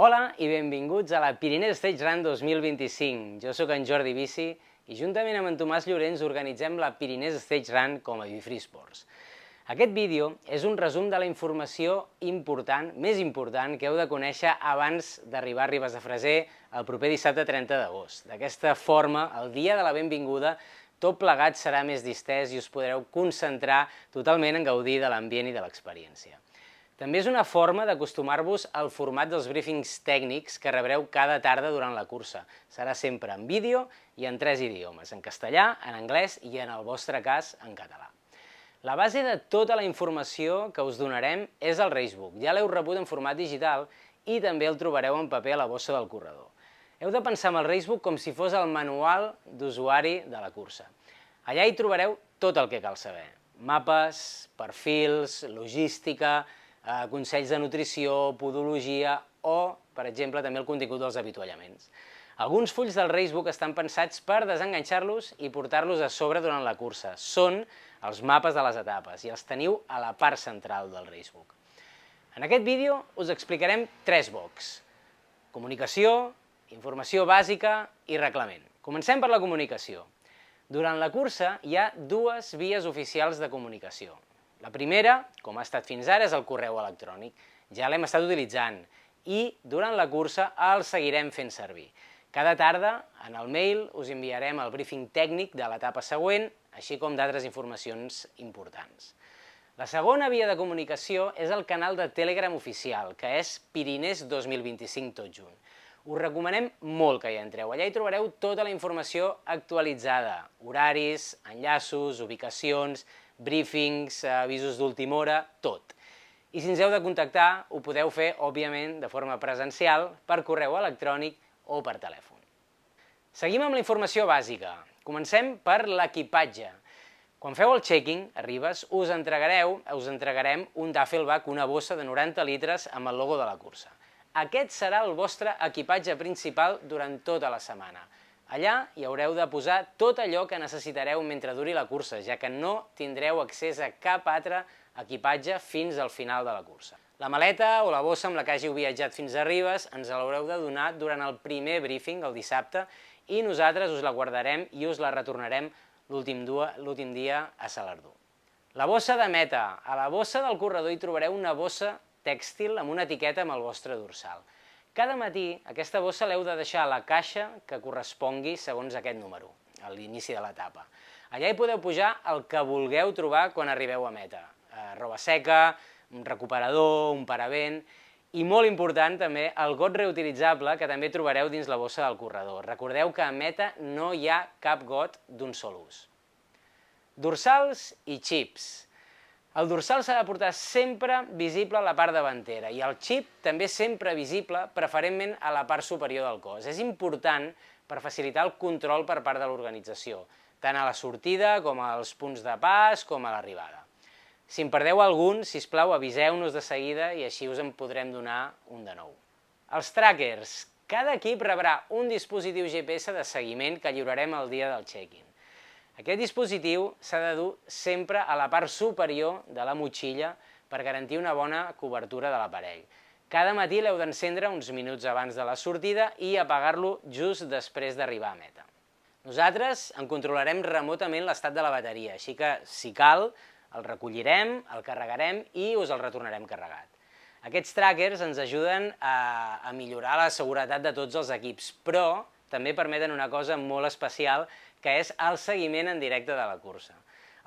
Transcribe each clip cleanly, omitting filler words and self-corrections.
Hola i benvinguts a la Pyrenees Stage Run 2025. Jo sóc en Jordi Bici i juntament amb en Tomàs Llorenç organitzem la Pyrenees Stage Run com a Bifree Sports. Aquest vídeo és un resum de la informació important, més important, que heu de conèixer abans d'arribar a Ribes de Freser el proper dissabte 30 d'agost. D'aquesta forma, el dia de la benvinguda, tot plegat serà més distès i us podreu concentrar totalment en gaudir de l'ambient i de l'experiència. També és una forma d'acostumar-vos al format dels briefings tècnics que rebreu cada tarda durant la cursa. Serà sempre en vídeo i en 3 idiomes, en castellà, en anglès i, en el vostre cas, en català. La base de tota la informació que us donarem és el Racebook. Ja l'heu rebut en format digital i també el trobareu en paper a la bossa del corredor. Heu de pensar en el Racebook com si fos el manual d'usuari de la cursa. Allà hi trobareu tot el que cal saber. Mapes, perfils, logística, consells de nutrició, podologia o, per exemple, també el contingut dels avituallaments. Alguns fulls del Racebook estan pensats per desenganxar-los i portar-los a sobre durant la cursa. Són els mapes de les etapes i els teniu a la part central del Racebook. En aquest vídeo us explicarem 3 blocs: comunicació, informació bàsica i reglament. Comencem per la comunicació. Durant la cursa hi ha 2 vies oficials de comunicació. La primera, com ha estat fins ara, és el correu electrònic. Ja l'hem estat utilitzant i durant la cursa el seguirem fent servir. Cada tarda, en el mail, us enviarem el briefing tècnic de l'etapa següent, així com d'altres informacions importants. La segona via de comunicació és el canal de Telegram oficial, que és Pyrenees 2025 tot junt. Us recomanem molt que hi entreu. Allà hi trobareu tota la informació actualitzada, horaris, enllaços, ubicacions, briefings, avisos d'última hora, tot. I si ens heu de contactar, ho podeu fer, òbviament, de forma presencial, per correu electrònic o per telèfon. Seguim amb la informació bàsica. Comencem per l'equipatge. Quan feu el check-in a Ribes, us entregarem un Duffelbag, una bossa de 90 litres amb el logo de la cursa. Aquest serà el vostre equipatge principal durant tota la setmana. Allà hi haureu de posar tot allò que necessitareu mentre duri la cursa, ja que no tindreu accés a cap altre equipatge fins al final de la cursa. La maleta o la bossa amb la que hàgiu viatjat fins a Ribes ens l'haureu de donar durant el primer briefing, el dissabte, i nosaltres us la guardarem i us la retornarem l'últim dia a Salardú. La bossa de meta. A la bossa del corredor hi trobareu una bossa tèxtil amb una etiqueta amb el vostre dorsal. Cada matí aquesta bossa l'heu de deixar a la caixa que correspongui segons aquest número, a l'inici de l'etapa. Allà hi podeu pujar el que vulgueu trobar quan arribeu a meta. Roba seca, un recuperador, un paravent i, molt important també, el got reutilitzable que també trobareu dins la bossa del corredor. Recordeu que a meta no hi ha cap got d'un sol ús. Dorsals i xips. El dorsal s'ha de portar sempre visible a la part davantera i el xip també sempre visible, preferentment a la part superior del cos. És important per facilitar el control per part de l'organització, tant a la sortida com als punts de pas com a l'arribada. Si en perdeu algun, sisplau, aviseu-nos de seguida i així us en podrem donar un de nou. Els trackers. Cada equip rebrà un dispositiu GPS de seguiment que lliurarem el dia del check-in. Aquest dispositiu s'ha de dur sempre a la part superior de la motxilla per garantir una bona cobertura de l'aparell. Cada matí l'heu d'encendre uns minuts abans de la sortida i apagar-lo just després d'arribar a meta. Nosaltres en controlarem remotament l'estat de la bateria, així que, si cal, el recollirem, el carregarem i us el retornarem carregat. Aquests trackers ens ajuden a millorar la seguretat de tots els equips, però també permeten una cosa molt especial, que és el seguiment en directe de la cursa.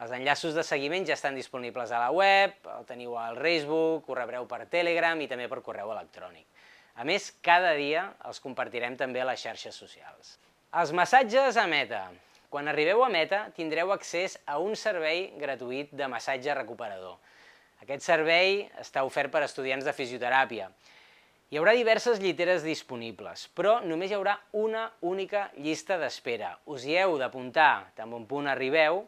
Els enllaços de seguiment ja estan disponibles a la web, el teniu al Racebook, ho rebreu per Telegram i també per correu electrònic. A més, cada dia els compartirem també a les xarxes socials. Els massatges a meta. Quan arribeu a meta tindreu accés a un servei gratuït de massatge recuperador. Aquest servei està ofert per estudiants de fisioteràpia. Hi haurà diverses lliteres disponibles, però només hi haurà una única llista d'espera. Us hi heu d'apuntar tan bon punt arribeu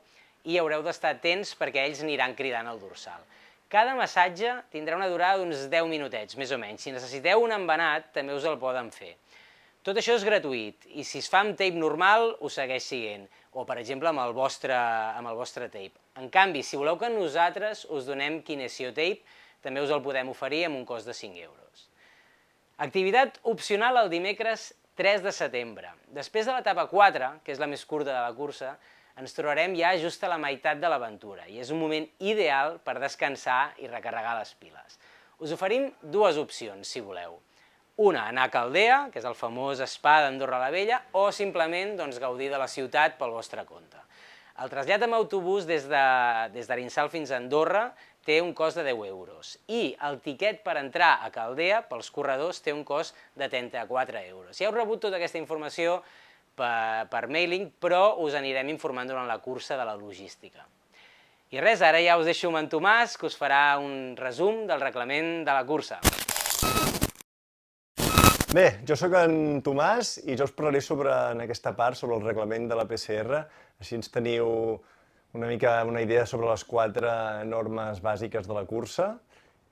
i haureu d'estar atents perquè ells aniran cridant el dorsal. Cada massatge tindrà una durada d'uns 10 minutets, més o menys. Si necessiteu un embenat, també us el poden fer. Tot això és gratuït i si es fa amb tape normal, us segueix siguent, o per exemple amb el vostre tape. En canvi, si voleu que nosaltres us donem Kinesio Tape, també us el podem oferir amb un cost de 5 euros. Activitat opcional el dimecres 3 de setembre. Després de l'etapa 4, que és la més curta de la cursa, ens trobarem ja just a la meitat de l'aventura i és un moment ideal per descansar i recarregar les piles. Us oferim dues opcions, si voleu. Una, anar a Caldea, que és el famós spa d'Andorra la Vella, o simplement gaudir de la ciutat pel vostre compte. El trasllat amb autobús des d'Arinsal fins a Andorra té un cost de 10 euros i el tiquet per entrar a Caldea pels corredors té un cost de 34 euros. Ja heu rebut tota aquesta informació per mailing, però us anirem informant durant la cursa de la logística. I res, ara ja us deixo amb en Tomàs, que us farà un resum del reglament de la cursa. Bé, jo sóc en Tomàs i jo us parlaré en aquesta part sobre el reglament de la PCR, així ens teniu una mica una idea sobre les 4 normes bàsiques de la cursa.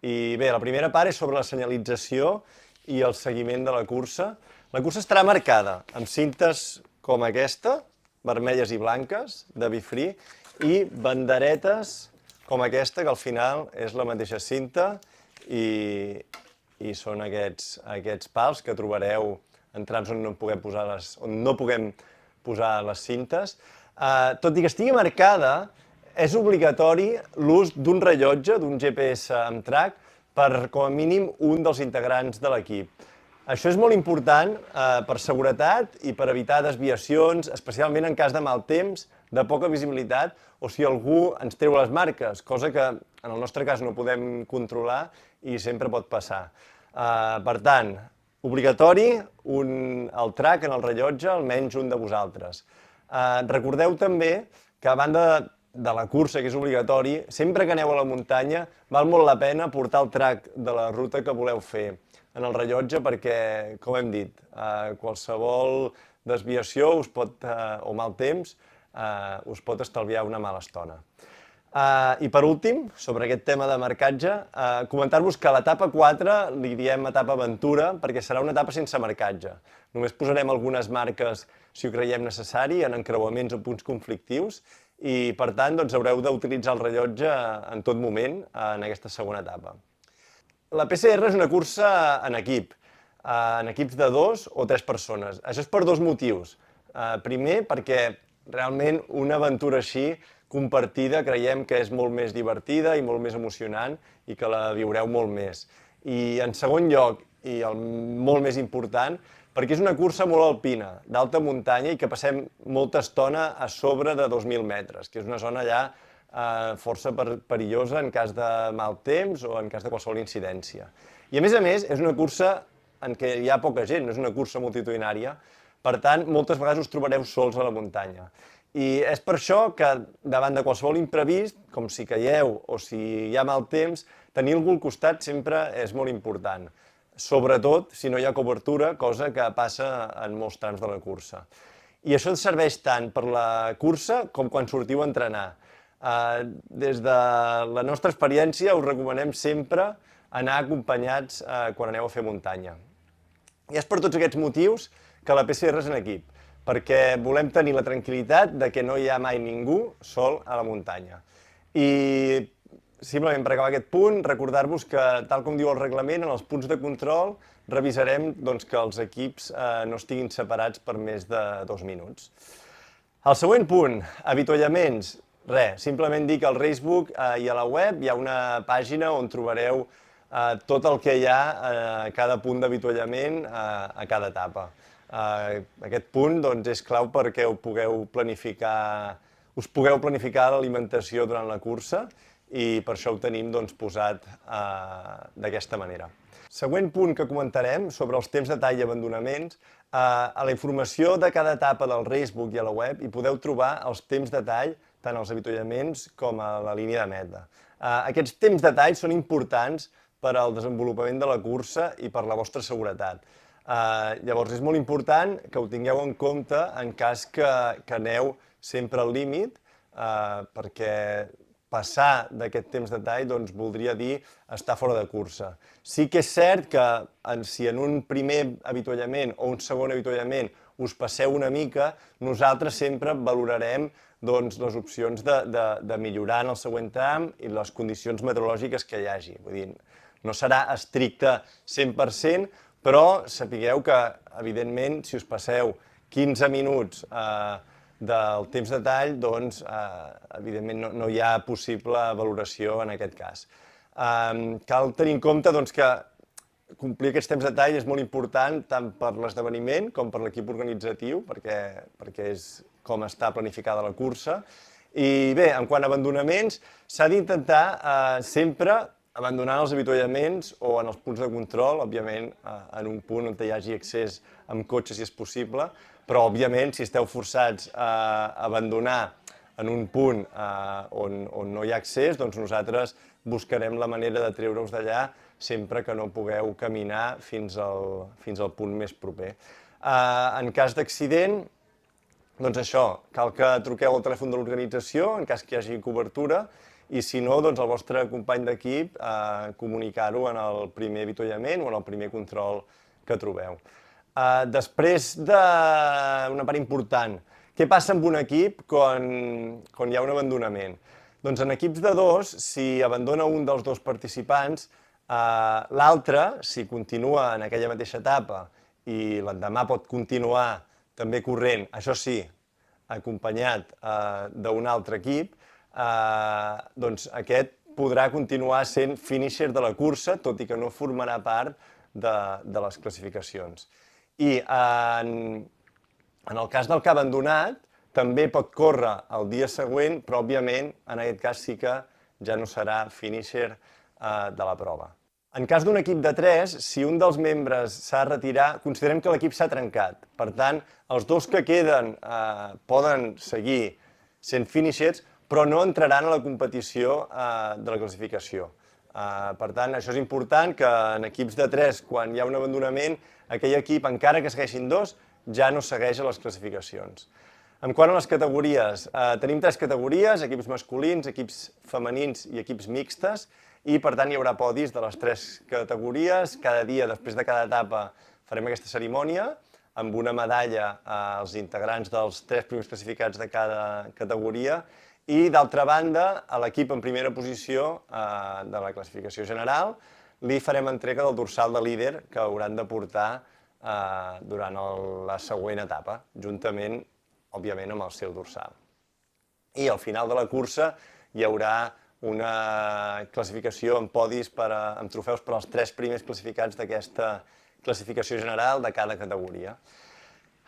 I bé, la primera part és sobre la senyalització i el seguiment de la cursa. La cursa estarà marcada amb cintes com aquesta, vermelles i blanques, de Befree, i banderetes com aquesta, que al final és la mateixa cinta i són aquests pals que trobareu en trams on no puguem posar les cintes. Tot i que estigui marcada, és obligatori l'ús d'un rellotge, d'un GPS amb track, per com a mínim un dels integrants de l'equip. Això és molt important per seguretat i per evitar desviacions, especialment en cas de mal temps, de poca visibilitat, o si algú ens treu les marques, cosa que en el nostre cas no podem controlar i sempre pot passar. Per tant, obligatori el track en el rellotge, almenys un de vosaltres. Recordeu també que a banda de la cursa, que és obligatori, sempre que aneu a la muntanya val molt la pena portar el track de la ruta que voleu fer en el rellotge perquè, com hem dit, qualsevol desviació o mal temps us pot estalviar una mala estona. I per últim, sobre aquest tema de marcatge, comentar-vos que a l'etapa 4 li diem etapa aventura perquè serà una etapa sense marcatge. Només posarem algunes marques si ho creiem necessari en encreuaments o punts conflictius i, per tant, haureu d'utilitzar el rellotge en tot moment en aquesta segona etapa. La PCR és una cursa en equips de 2 o 3 persones. Això és per 2 motius. Primer, perquè realment una aventura així compartida creiem que és molt més divertida i molt més emocionant i que la viureu molt més. I en segon lloc, i el molt més important, perquè és una cursa molt alpina, d'alta muntanya i que passem molta estona a sobre de 2.000 metres, que és una zona ja força perillosa en cas de mal temps o en cas de qualsevol incidència. I a més, és una cursa en què hi ha poca gent, no és una cursa multitudinària, per tant, moltes vegades us trobareu sols a la muntanya. I és per això que, davant de qualsevol imprevist, com si caieu o si hi ha mal temps, tenir algú al costat sempre és molt important. Sobretot si no hi ha cobertura, cosa que passa en molts trams de la cursa. I això serveix tant per la cursa com quan sortiu a entrenar. Des de la nostra experiència us recomanem sempre anar acompanyats quan aneu a fer muntanya. I és per tots aquests motius que la PCR és en equip, perquè volem tenir la tranquil·litat de que no hi ha mai ningú sol a la muntanya. I simplement per acabar aquest punt, recordar-vos que, tal com diu el reglament, en els punts de control revisarem que els equips no estiguin separats per més de 2 minuts. El següent punt, avituallaments. Res, simplement dir que al Racebook i a la web hi ha una pàgina on trobareu tot el que hi ha a cada punt d'avituallament a cada etapa. Aquest punt és clau perquè us pugueu planificar l'alimentació durant la cursa i per això ho tenim posat d'aquesta manera. Següent punt que comentarem sobre els temps de tall i abandonaments. A la informació de cada etapa del Racebook i a la web hi podeu trobar els temps de tall tant als avituallaments com a la línia de meta. Aquests temps de tall són importants per al desenvolupament de la cursa i per la vostra seguretat. Llavors és molt important que ho tingueu en compte en cas que aneu sempre al límit, perquè passar d'aquest temps de tall voldria dir estar fora de cursa. Sí que és cert que si en un primer avituallament o un segon avituallament us passeu una mica, nosaltres sempre valorarem les opcions de millorar en el següent tram i les condicions meteorològiques que hi hagi. Vull dir, no serà estricte 100%, però sapigueu que, evidentment, si us passeu 15 minuts del temps de tall, doncs, evidentment, no hi ha possible valoració en aquest cas. Cal tenir en compte doncs, que complir aquests temps de tall és molt important tant per l'esdeveniment com per l'equip organitzatiu, perquè és com està planificada la cursa. I bé, en quant a abandonaments, s'ha d'intentar sempre abandonar els avituallaments o en els punts de control, òbviament en un punt on hi hagi accés amb cotxe si és possible, però òbviament si esteu forçats a abandonar en un punt on no hi ha accés, doncs nosaltres buscarem la manera de treure-us d'allà sempre que no pugueu caminar fins al punt més proper. En cas d'accident, doncs això, cal que truqueu al telèfon de l'organització en cas que hi hagi cobertura i si no, doncs el vostre company d'equip comunicar-ho en el primer avituallament o en el primer control que trobeu. Després d'una part important, què passa amb un equip quan hi ha un abandonament? Doncs en equips de dos, si abandona un dels dos participants, l'altre, si continua en aquella mateixa etapa i l'endemà pot continuar també corrent, això sí, acompanyat d'un altre equip, doncs aquest podrà continuar sent finisher de la cursa, tot i que no formarà part de les classificacions. I en el cas del que ha abandonat, també pot córrer el dia següent, però òbviament en aquest cas sí que ja no serà finisher de la prova. En cas d'un equip de 3, si un dels membres s'ha de retirar, considerem que l'equip s'ha trencat. Per tant, els dos que queden poden seguir sent finishers, però no entraran a la competició de la classificació. Per tant, això és important, que en equips de 3, quan hi ha un abandonament, aquell equip, encara que segueixin dos, ja no segueix a les classificacions. En quant a les categories, tenim 3 categories, equips masculins, equips femenins i equips mixtes, i per tant hi haurà podis de les 3 categories. Cada dia, després de cada etapa, farem aquesta cerimònia amb una medalla als integrants dels 3 primers classificats de cada categoria i, d'altra banda, a l'equip en primera posició de la classificació general li farem entrega del dorsal de líder que hauran de portar durant la següent etapa, juntament, òbviament, amb el seu dorsal. I al final de la cursa hi haurà una classificació amb podis amb trofeus per als 3 primers classificats d'aquesta classificació general de cada categoria.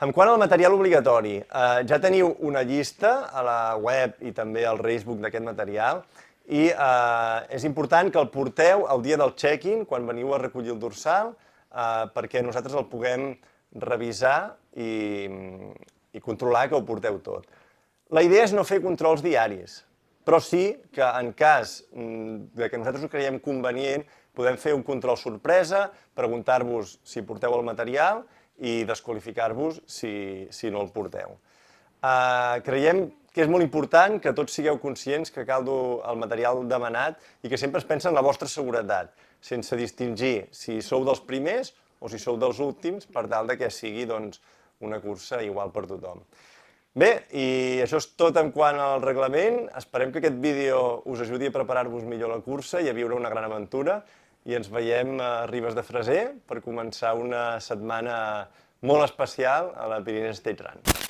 En quant al material obligatori, ja teniu una llista a la web i també al racebook d'aquest material i és important que el porteu el dia del check-in, quan veniu a recollir el dorsal, perquè nosaltres el puguem revisar i controlar que ho porteu tot. La idea és no fer controls diaris, però sí que en cas que nosaltres ho creiem convenient, podem fer un control sorpresa, preguntar-vos si porteu el material i desqualificar-vos si no el porteu. Creiem que és molt important que tots sigueu conscients que cal dur el material demanat i que sempre es pensa en la vostra seguretat, sense distingir si sou dels primers o si sou dels últims, per tal que sigui una cursa igual per tothom. Bé, i això és tot en quant al reglament. Esperem que aquest vídeo us ajudi a preparar-vos millor la cursa i a viure una gran aventura. I ens veiem a Ribes de Freser per començar una setmana molt especial a la Pyrenees Stage Run.